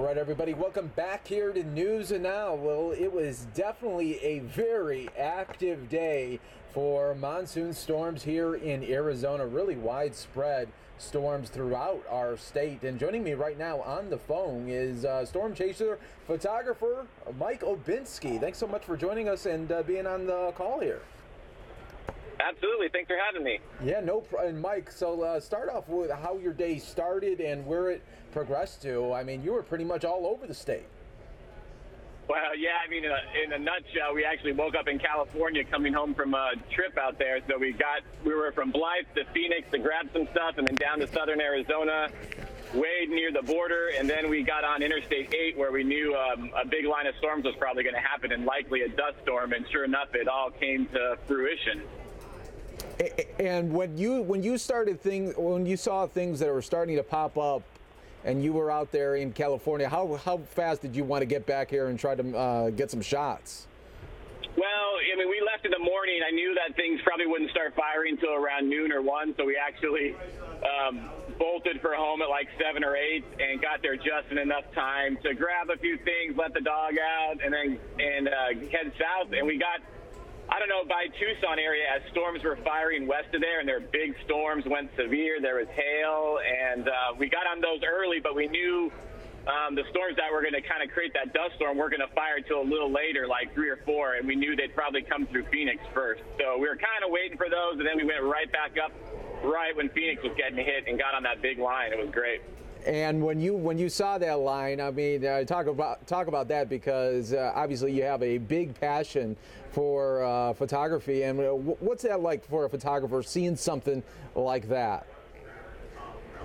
right, everybody, welcome back here to News and Now. Well, it was definitely a very active day for monsoon storms here in Arizona, really widespread storms throughout our state. And joining me right now on the phone is storm chaser photographer Mike Obinski. Thanks so much for joining us and being on the call here. Absolutely. Thanks for having me. Yeah, no problem. Mike, so start off with how your day started and where it progressed to. I mean, you were pretty much all over the state. Well, yeah, I mean, in a nutshell, we actually woke up in California coming home from a trip out there. So we were from Blythe to Phoenix to grab some stuff and then down to southern Arizona, way near the border. And then we got on Interstate 8 where we knew a big line of storms was probably going to happen and likely a dust storm. And sure enough, it all came to fruition. And when you saw things that were starting to pop up, and you were out there in California, how fast did you want to get back here and try to get some shots? Well, I mean, we left in the morning. I knew that things probably wouldn't start firing until around noon or 1, so we actually bolted for home at like 7 or 8 and got there just in enough time to grab a few things, let the dog out, and then head south. And we got, I don't know, by Tucson area as storms were firing west of there, and their big storms went severe. There was hail, and we got on those early, but we knew the storms that were going to kind of create that dust storm were going to fire until a little later, like 3 or 4, and we knew they'd probably come through Phoenix first. So we were kind of waiting for those, and then we went right back up right when Phoenix was getting hit and got on that big line. It was great. And when you saw that line, I mean, talk about that, because obviously you have a big passion for photography. And what's that like for a photographer, seeing something like that?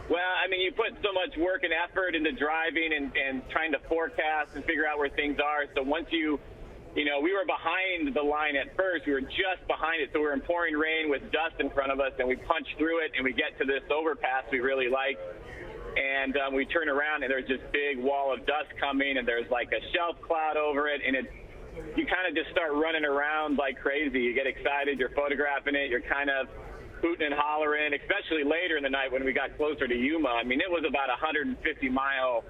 Well, I mean, you put so much work and effort into driving and trying to forecast and figure out where things are. So once we were behind the line at first. We were just behind it. So we were in pouring rain with dust in front of us, and we punched through it, and we get to this overpass we really liked. And we turn around, and there's this big wall of dust coming, and there's like a shelf cloud over it, and you kind of just start running around like crazy. You get excited, you're photographing it, you're kind of hooting and hollering, especially later in the night when we got closer to Yuma. I mean, it was about a 150-mile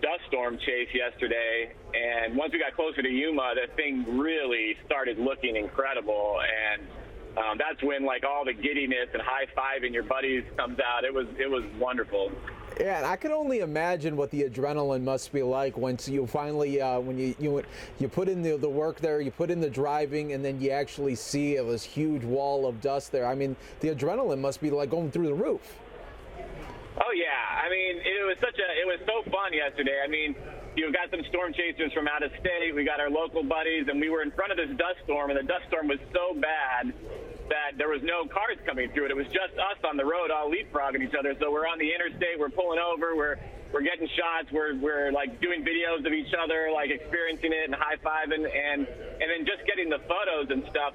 dust storm chase yesterday, and once we got closer to Yuma, the thing really started looking incredible, and that's when like all the giddiness and high-fiving your buddies comes out. It was wonderful. Yeah, and I can only imagine what the adrenaline must be like once you finally, when you put in the work there, you put in the driving, and then you actually see this huge wall of dust there. I mean, the adrenaline must be like going through the roof. Oh yeah, I mean, it was so fun yesterday. I mean, you got some storm chasers from out of state. We got our local buddies, and we were in front of this dust storm, and the dust storm was so bad that there was no cars coming through it. It was just us on the road, all leapfrogging each other. So we're on the interstate, we're pulling over, we're getting shots, we're like doing videos of each other, like experiencing it and high-fiving, and then just getting the photos and stuff.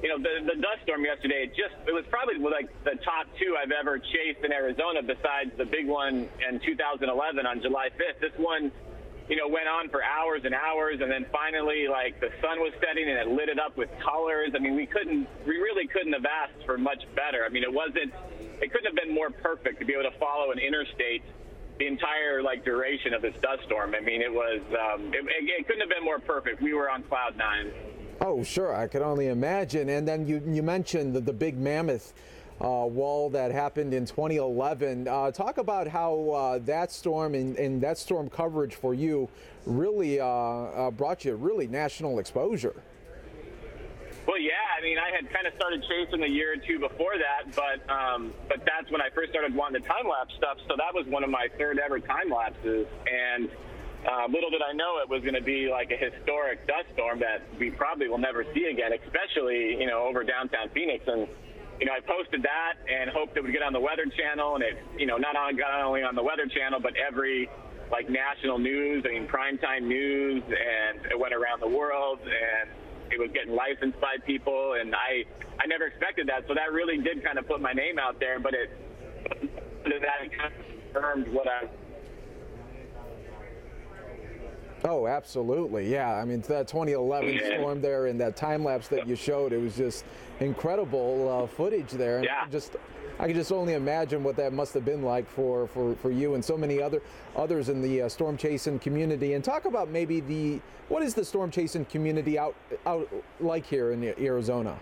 The dust storm yesterday, it was probably like the top 2 I've ever chased in Arizona, besides the big one in 2011 on July 5th. This one, went on for hours and hours, and then finally, like, the sun was setting and it lit it up with colors. I mean, we really couldn't have asked for much better. I mean, it couldn't have been more perfect to be able to follow an interstate the entire duration of this dust storm. I mean, it was it couldn't have been more perfect. We were on cloud 9. Oh, sure, I could only imagine. And then you mentioned the big mammoth wall that happened in 2011. Talk about how that storm and that storm coverage for you really brought you really national exposure. Well, yeah, I mean, I had kind of started chasing a year or 2 before that, but that's when I first started wanting the time-lapse stuff, so that was one of my 3rd ever time-lapses, and little did I know it was going to be like a historic dust storm that we probably will never see again, especially, over downtown Phoenix. And I posted that and hoped it would get on the Weather Channel, and it, not only on the Weather Channel, but every national news, primetime news, and it went around the world, and it was getting licensed by people, and I never expected that. So that really did kind of put my name out there, but that kind of confirmed what I. Oh, absolutely. Yeah. I mean, that 2011 storm there and that time lapse that you showed, it was just incredible footage there. And yeah. I can just only imagine what that must have been like for you and so many others in the storm chasing community. And talk about maybe what is the storm chasing community out like here in Arizona?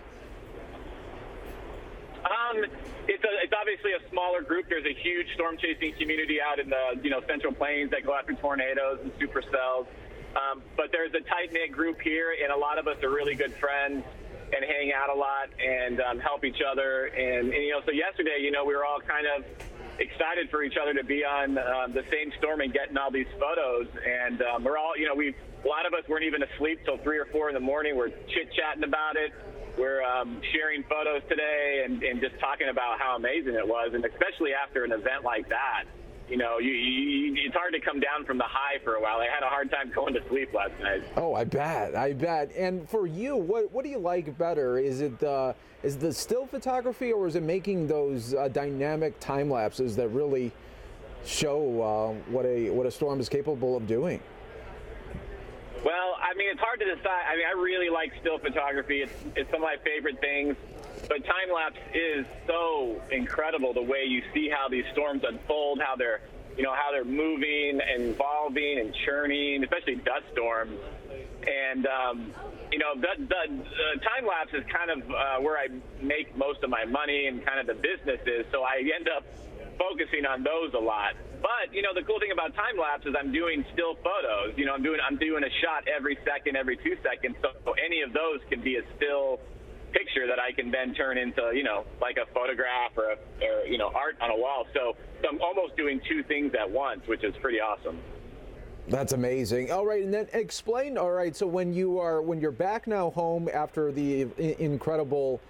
It's obviously a smaller group. There's a huge storm chasing community out in the Central Plains that go after tornadoes and supercells. But there's a tight-knit group here, and a lot of us are really good friends and hang out a lot and help each other. And so yesterday, we were all kind of excited for each other to be on the same storm and getting all these photos. And we're all, a lot of us weren't even asleep till 3 or 4 in the morning. We're chit-chatting about it. We're sharing photos today and just talking about how amazing it was, and especially after an event like that. It's hard to come down from the high for a while. I had a hard time going to sleep last night. Oh, I bet. And for you, what do you like better? Is it the still photography, or is it making those dynamic time lapses that really show what a storm is capable of doing? Well, it's hard to decide. I really like still photography. It's some of my favorite things. But time-lapse is so incredible, the way you see how these storms unfold, how they're moving and evolving and churning, especially dust storms. And, the time-lapse is kind of where I make most of my money and kind of the business is. So I end up focusing on those a lot. But, the cool thing about time-lapse is I'm doing still photos. I'm doing a shot every second, every 2 seconds. So any of those can be a still picture that I can then turn into, like a photograph or art on a wall. So I'm almost doing 2 things at once, which is pretty awesome. That's amazing. All right, and then explain. All right, so when you're back now home after the incredible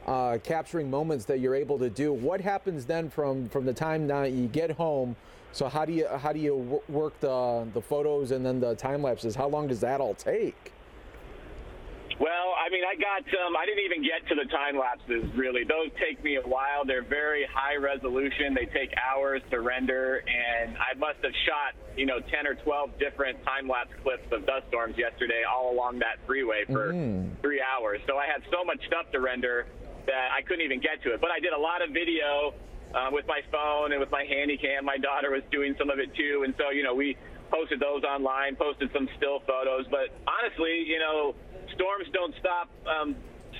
capturing moments that you're able to do, what happens then from the time now you get home? So how do you work the photos and then the time lapses? How long does that all take? Well, I didn't even get to the time lapses, really. Those take me a while. They're very high resolution. They take hours to render, and I must have shot, 10 or 12 different time lapse clips of dust storms yesterday all along that freeway for 3 hours. So I had so much stuff to render that I couldn't even get to it. But I did a lot of video with my phone and with my handy cam. My daughter was doing some of it too, and so, we posted those online, posted some still photos. But honestly, storms don't stop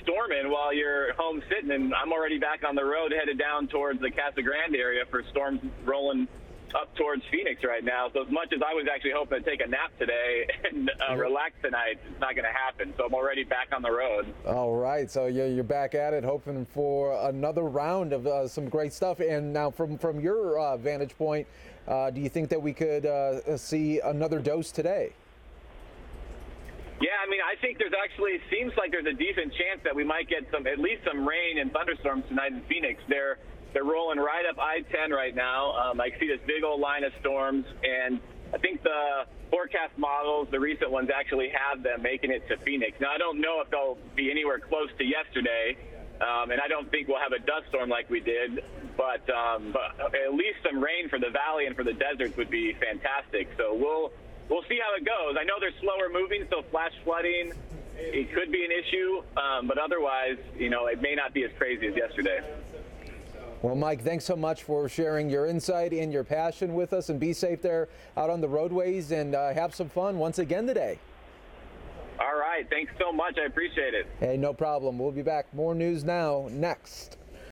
storming while you're home sitting, and I'm already back on the road headed down towards the Casa Grande area for storms rolling up towards Phoenix right now. So as much as I was actually hoping to take a nap today and relax tonight, it's not going to happen. So I'm already back on the road. All right. So you're back at it, hoping for another round of some great stuff. And now from your vantage point, do you think that we could see another dose today? Yeah, I think seems like there's a decent chance that we might get at least some rain and thunderstorms tonight in Phoenix. They're rolling right up I-10 right now. I see this big old line of storms, and I think the forecast models, the recent ones, actually have them making it to Phoenix. Now, I don't know if they'll be anywhere close to yesterday, and I don't think we'll have a dust storm like we did, but at least some rain for the valley and for the deserts would be fantastic. So we'll see how it goes. I know they're slower moving, so flash flooding, it could be an issue, but otherwise, it may not be as crazy as yesterday. Well, Mike, thanks so much for sharing your insight and your passion with us, and be safe there out on the roadways, and have some fun once again today. All right. Thanks so much. I appreciate it. Hey, no problem. We'll be back. More news now next.